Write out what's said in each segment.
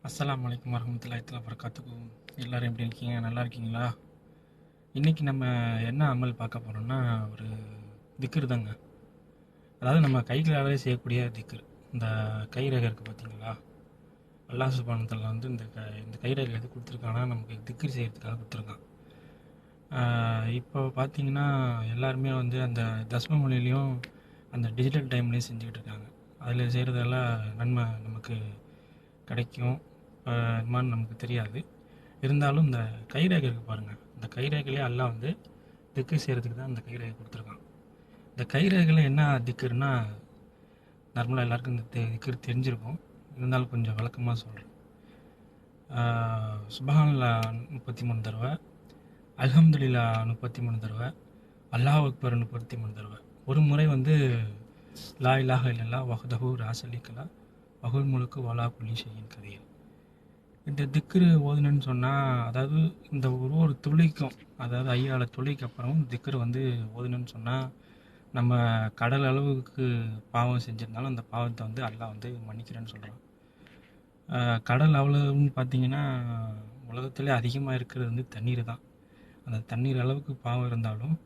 அஸ்ஸலாமு அலைக்கும் வரஹ்மத்துல்லாஹி தஆலா வபரகாத்துஹு. எல்லாரும் எப்படி இருக்கீங்க? நல்லா இருக்கீங்களா? இன்றைக்கி நம்ம என்ன அமல் பார்க்க போகிறோம்னா, ஒரு திக்ர் தாங்க. அதாவது நம்ம கைகளாலே செய்யக்கூடிய திக்ர். இந்த கைரேகை இருக்குது பார்த்தீங்களா? அல்லாஹ் சுப்ஹானஹு வ தஆலா வந்து இந்த கைரேகை எது கொடுத்துருக்காங்கன்னா, நமக்கு திக்ர் செய்கிறதுக்காக கொடுத்துருக்கான். இப்போ பார்த்தீங்கன்னா எல்லாருமே வந்து அந்த தஸ்ம மொழியிலையும் அந்த டிஜிட்டல் டைம்லேயும் செஞ்சுக்கிட்டு இருக்காங்க. அதில் செய்கிறதெல்லாம் நன்மை நமக்கு கிடைக்கும் என்னமான்னு நமக்கு தெரியாது. இருந்தாலும் இந்த கைரேகை இருக்குது பாருங்கள், இந்த கைரேகையிலே அல்லாஹ் வந்து திக்ர் செய்கிறதுக்கு தான் இந்த கைரேகை கொடுத்துருக்கான். இந்த கைரேகையில் என்ன திக்ருன்னா, நார்மலாக எல்லாருக்கும் இந்த திக்ர் தெரிஞ்சிருக்கும். இருந்தாலும் கொஞ்சம் விளக்கமாக சொல்கிறேன். சுப்ஹானல்லாஹ் 33 தடவை, அல்ஹம்துலில்லாஹ் 33 தடவை, அல்லாஹ் அக்பர் 33 தடவை. ஒரு முறை வந்து லா இலாஹ இல்லல்லாஹ் வஹ்தஹு லா ஷரீக லஹ் வஹுல் முல்கு வலா குல்லி ஷைஇன் கதீர். இந்த திக்ரு ஓதுனேன்னு சொன்னால், அதாவது இந்த ஒரு துளிக்கும், அதாவது 5 துளிக்கு அப்புறம் திக்ரு வந்து ஓதுனேன்னு சொன்னால், நம்ம கடல் அளவுக்கு பாவம் செஞ்சிருந்தாலும் அந்த பாவத்தை வந்து அல்லாஹ் வந்து மன்னிக்கிறேன்னு சொல்கிறான். கடல் அவ்வளவுன்னு பார்த்தீங்கன்னா, உலகத்திலே அதிகமாக இருக்கிறது வந்து தண்ணீர் தான். அந்த தண்ணீர் அளவுக்கு பாவம் இருந்தாலும்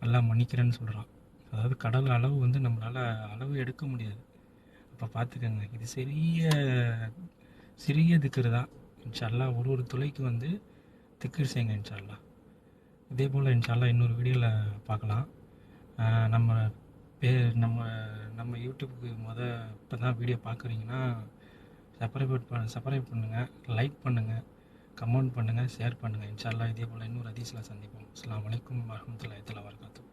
அல்லாஹ் மன்னிக்கிறேன்னு சொல்கிறான். அதாவது கடல் அளவு வந்து நம்மளால் அளவு எடுக்க முடியாது. அப்போ பார்த்துக்கோங்க, இது சிறிய திக்ரு தான். இன்ஷா அல்லாஹ் ஒரு துளைக்கு வந்து திக்ர் செய்யுங்க இன்ஷா அல்லாஹ். இதே போல் இன்ஷா அல்லாஹ் இன்னொரு வீடியோவில் பார்க்கலாம். நம்ம நம்ம நம்ம யூடியூப்புக்கு இப்போ தான் வீடியோ பார்க்குறீங்கன்னா சப்ஸ்கிரைப் பண்ணுங்கள், லைக் பண்ணுங்கள், கமெண்ட் பண்ணுங்கள், ஷேர் பண்ணுங்கள். இன்ஷா அல்லாஹ் இதே போல் இன்னொரு ஹதீஸில் சந்திப்போம். அஸ்ஸலாமு அலைக்கும் வரஹ்மத்துல்லாஹி தஆலா வபரகாத்துஹு.